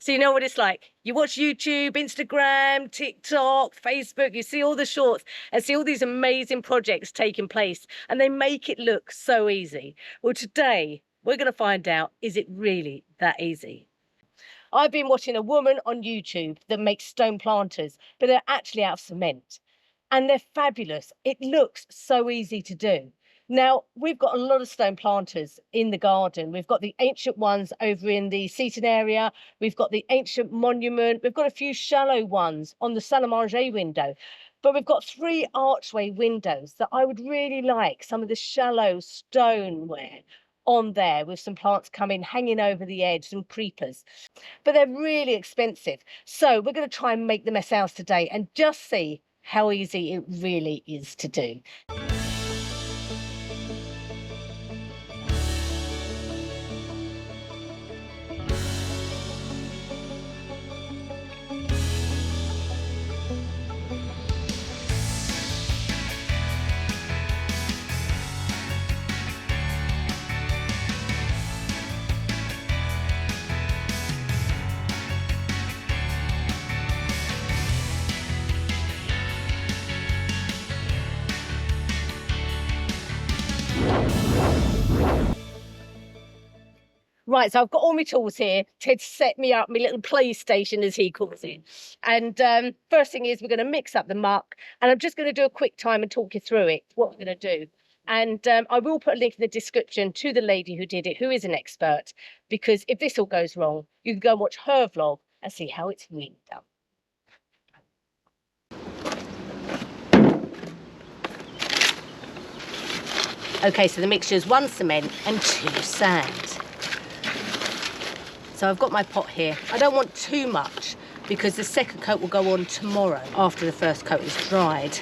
So you know what it's like. You watch YouTube, Instagram, TikTok, Facebook, you see all the shorts and see all these amazing projects taking place, and they make it look so easy. Well, today we're going to find out, is it really that easy? I've been watching a woman on YouTube that makes stone planters, but they're actually out of cement. And they're fabulous. It looks so easy to do. Now, we've got a lot of stone planters in the garden. We've got the ancient ones over in the seating area. We've got the ancient monument. We've got a few shallow ones on the salle à manger window. But we've got 3 archway windows that I would really like some of the shallow stoneware on there with some plants coming hanging over the edge, some creepers. But they're really expensive. So we're going to try and make the mess house today and just see how easy it really is to do. Right, so I've got all my tools here. Ted set me up my little PlayStation, as he calls it. And first thing is we're going to mix up the muck, and I'm just going to do a quick time and talk you through it, what we're going to do. And I will put a link in the description to the lady who did it, who is an expert, because if this all goes wrong, you can go and watch her vlog and see how it's really done. Okay, so the mixture is 1 cement and 2 sand. So I've got my pot here. I don't want too much because the second coat will go on tomorrow after the first coat is dried.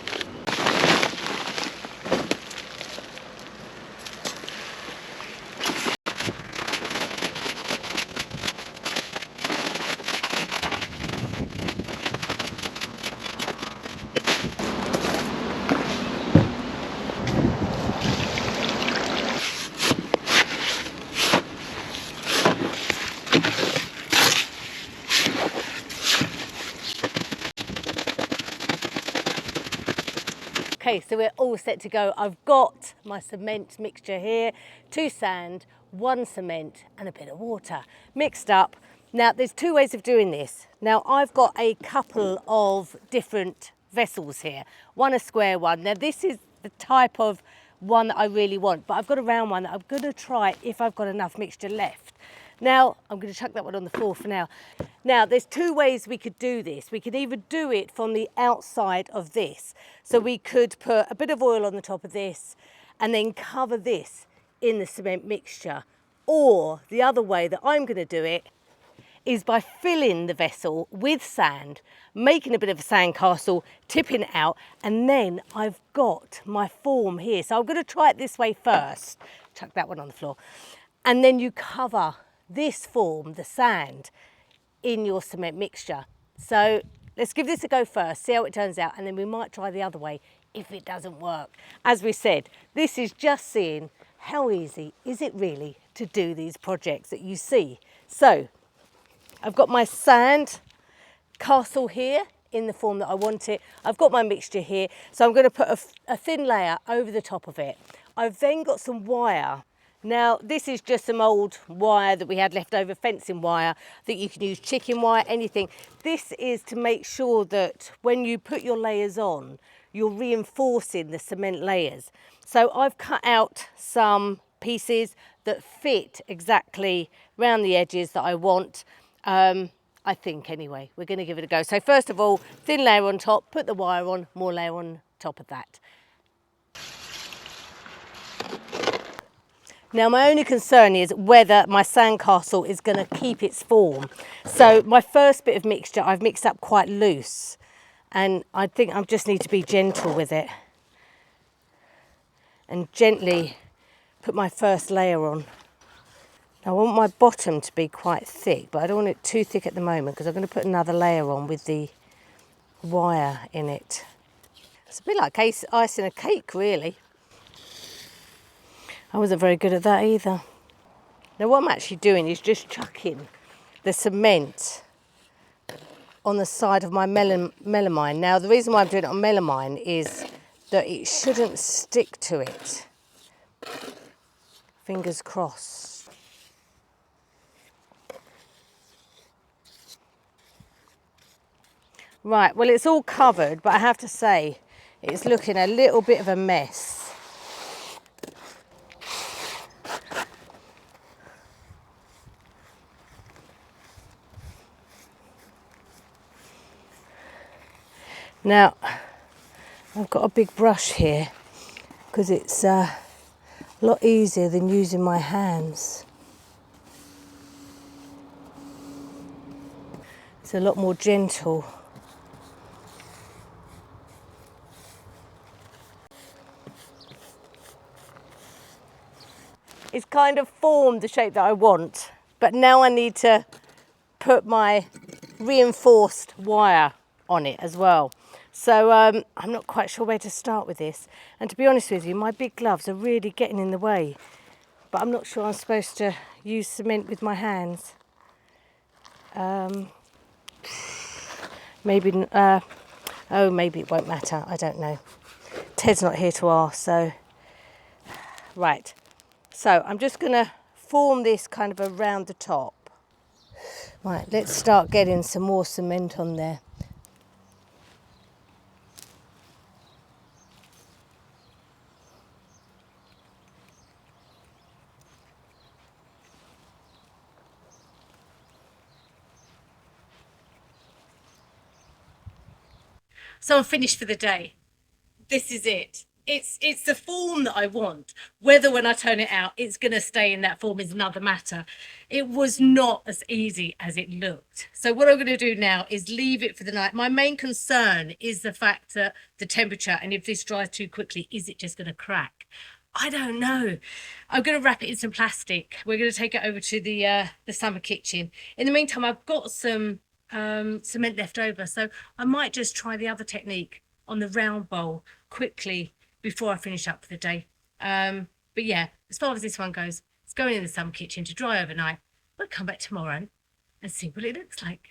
Okay, so we're all set to go. I've got my cement mixture here, 2 sand, 1 cement and a bit of water mixed up. Now there's 2 ways of doing this. Now I've got a couple of different vessels here, one a square one. Now this is the type of one that I really want, but I've got a round one that I'm going to try if I've got enough mixture left. Now, I'm going to chuck that one on the floor for now. Now, there's 2 ways we could do this. We could either do it from the outside of this. So we could put a bit of oil on the top of this and then cover this in the cement mixture. Or the other way that I'm going to do it is by filling the vessel with sand, making a bit of a sand castle, tipping it out, and then I've got my form here. So I'm going to try it this way first. Chuck that one on the floor. And then you cover this form, the sand, in your cement mixture. So let's give this a go first, see how it turns out, and then we might try the other way if it doesn't work. As we said, this is just seeing how easy is it really to do these projects that you see. So I've got my sand castle here in the form that I want it. I've got my mixture here, so I'm going to put a thin layer over the top of it. I've then got some wire. Now, this is just some old wire that we had left over, fencing wire, that you can use chicken wire, anything. This is to make sure that when you put your layers on, you're reinforcing the cement layers. So I've cut out some pieces that fit exactly around the edges that I want. I think anyway, we're going to give it a go. So first of all, thin layer on top, put the wire on, more layer on top of that. Now my only concern is whether my sandcastle is going to keep its form. So my first bit of mixture I've mixed up quite loose, and I think I just need to be gentle with it and gently put my first layer on. Now, I want my bottom to be quite thick, but I don't want it too thick at the moment because I'm going to put another layer on with the wire in it. It's a bit like icing a cake, really. I wasn't very good at that either. Now what I'm actually doing is just chucking the cement on the side of my melamine. Now, the reason why I'm doing it on melamine is that it shouldn't stick to it. Fingers crossed. Right, well, it's all covered, but I have to say, it's looking a little bit of a mess. Now, I've got a big brush here because it's a lot easier than using my hands. It's a lot more gentle. It's kind of formed the shape that I want, but now I need to put my reinforced wire on it as well. So I'm not quite sure where to start with this. And to be honest with you, my big gloves are really getting in the way. But I'm not sure I'm supposed to use cement with my hands. Maybe it won't matter. I don't know. Ted's not here to ask, so... Right. So I'm just going to form this kind of around the top. Right, let's start getting some more cement on there. So I'm finished for the day. This is it. It's the form that I want. Whether when I turn it out, it's going to stay in that form is another matter. It was not as easy as it looked. So what I'm going to do now is leave it for the night. My main concern is the fact that the temperature, and if this dries too quickly, is it just going to crack? I don't know. I'm going to wrap it in some plastic. We're going to take it over to the summer kitchen. In the meantime, I've got some cement left over, so I might just try the other technique on the round bowl quickly before I finish up for the day. But yeah, as far as this one goes, it's going in the summer kitchen to dry overnight. We'll come back tomorrow and see what it looks like.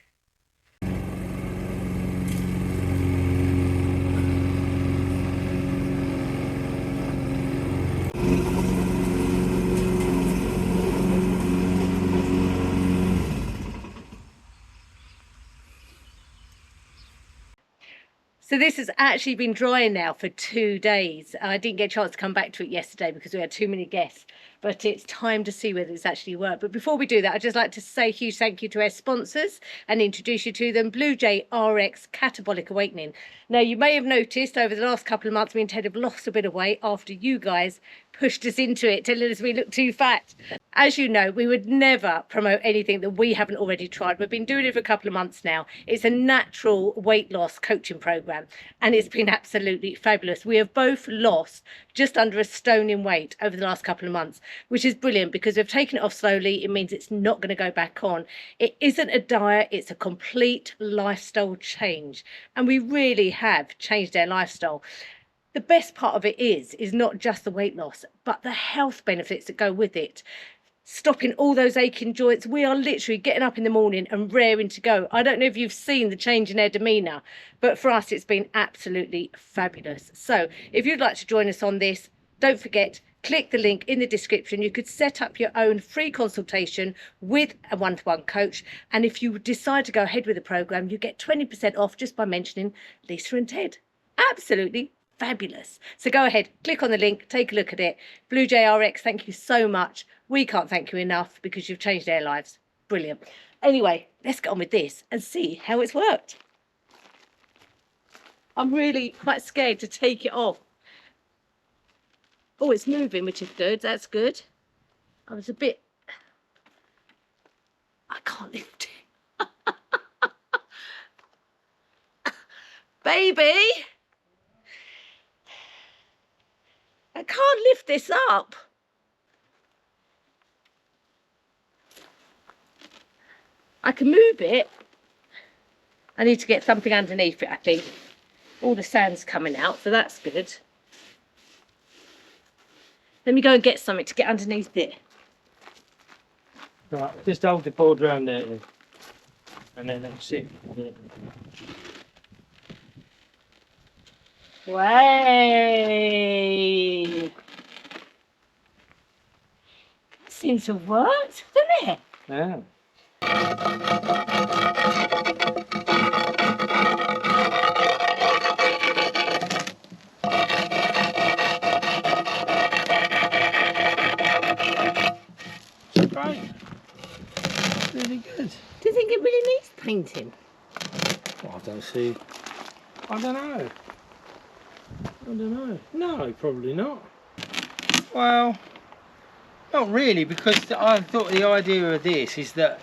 So this has actually been drying now for 2 days. I didn't get a chance to come back to it yesterday because we had too many guests, but it's time to see whether it's actually worked. But before we do that, I'd just like to say a huge thank you to our sponsors and introduce you to them. Blue Jay RX Catabolic Awakening. Now, you may have noticed over the last couple of months, me and Ted have lost a bit of weight after you guys pushed us into it, telling us we look too fat. As you know, we would never promote anything that we haven't already tried. We've been doing it for a couple of months now. It's a natural weight loss coaching program, and it's been absolutely fabulous. We have both lost just under a stone in weight over the last couple of months, which is brilliant because we've taken it off slowly. It means it's not going to go back on. It isn't a diet, it's a complete lifestyle change. And we really have changed our lifestyle. The best part of it is not just the weight loss, but the health benefits that go with it. Stopping all those aching joints. We are literally getting up in the morning and raring to go. I don't know if you've seen the change in their demeanour, but for us it's been absolutely fabulous. So if you'd like to join us on this, don't forget, click the link in the description. You could set up your own free consultation with a one-to-one coach, and if you decide to go ahead with the programme, you get 20% off just by mentioning Lisa and Ted. Absolutely fabulous. So go ahead, click on the link, take a look at it. Blue Jay RX, thank you so much. We can't thank you enough because you've changed our lives. Brilliant. Anyway, let's get on with this and see how it's worked. I'm really quite scared to take it off. Oh, it's moving, which is good. That's good. I was a bit... I can't lift it. Baby! I can't lift this up. I can move it. I need to get something underneath it, I think. All the sand's coming out, so that's good. Let me go and get something to get underneath it. Right, just hold the board round there. and then that's it. Wait. Seems to have worked, doesn't it? Yeah. Great. Really good. Do you think it really needs painting? Well, I don't see. I don't know. No, probably not. Well, not really, because I thought the idea of this is that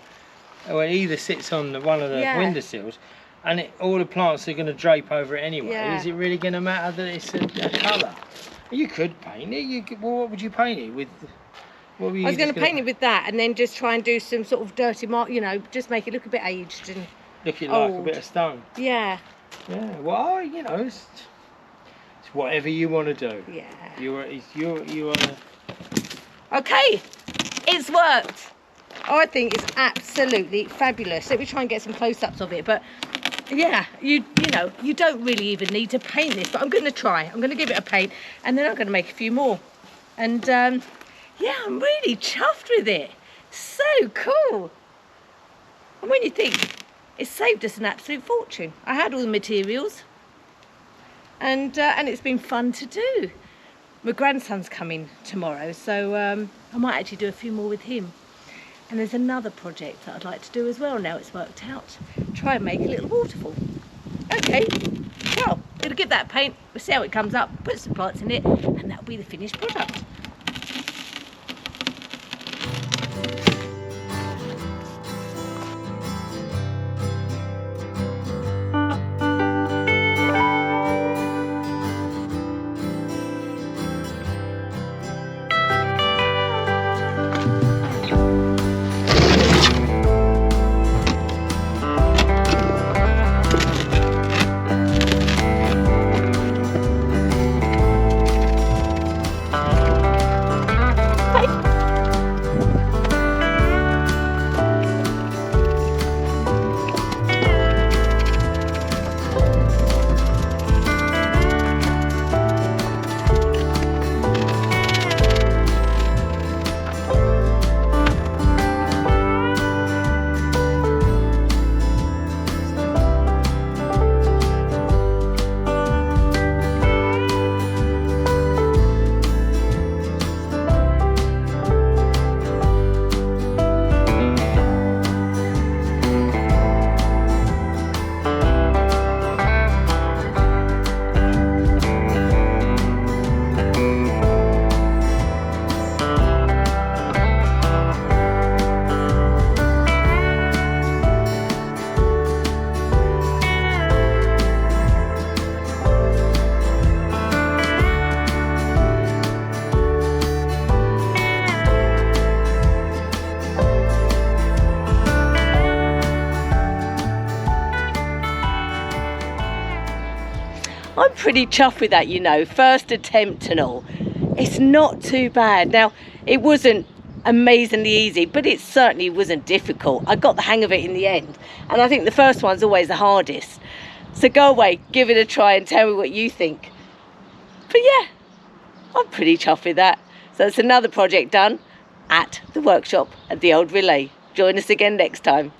it either sits on one of the windowsills, and all the plants are going to drape over it anyway. Yeah. Is it really going to matter that it's a colour? You could paint it. Well, what would you paint it with? What were you I was going to paint it with that, and then just try and do some sort of dirty mark. You know, just make it look a bit aged and look it old. like a bit of stone. Yeah. Yeah. Well, you know, it's whatever you want to do. Yeah. You want to. Okay, it's worked. I think it's absolutely fabulous. Let me try and get some close-ups of it. But yeah, you know, you don't really even need to paint this. But I'm going to try. I'm going to give it a paint, and then I'm going to make a few more. And yeah, I'm really chuffed with it. So cool. And when you think, it saved us an absolute fortune. I had all the materials, and it's been fun to do. My grandson's coming tomorrow, so I might actually do a few more with him. And there's another project that I'd like to do as well now it's worked out. Try and make a little waterfall. Okay, well, it'll give that paint, we'll see how it comes up, put some plants in it, and that'll be the finished product. I'm pretty chuffed with that, you know, first attempt and all. It's not too bad. Now, it wasn't amazingly easy, but it certainly wasn't difficult. I got the hang of it in the end, and I think the first one's always the hardest. So go away, give it a try and tell me what you think. But yeah, I'm pretty chuffed with that. So it's another project done at the workshop at the old Relais. Join us again next time.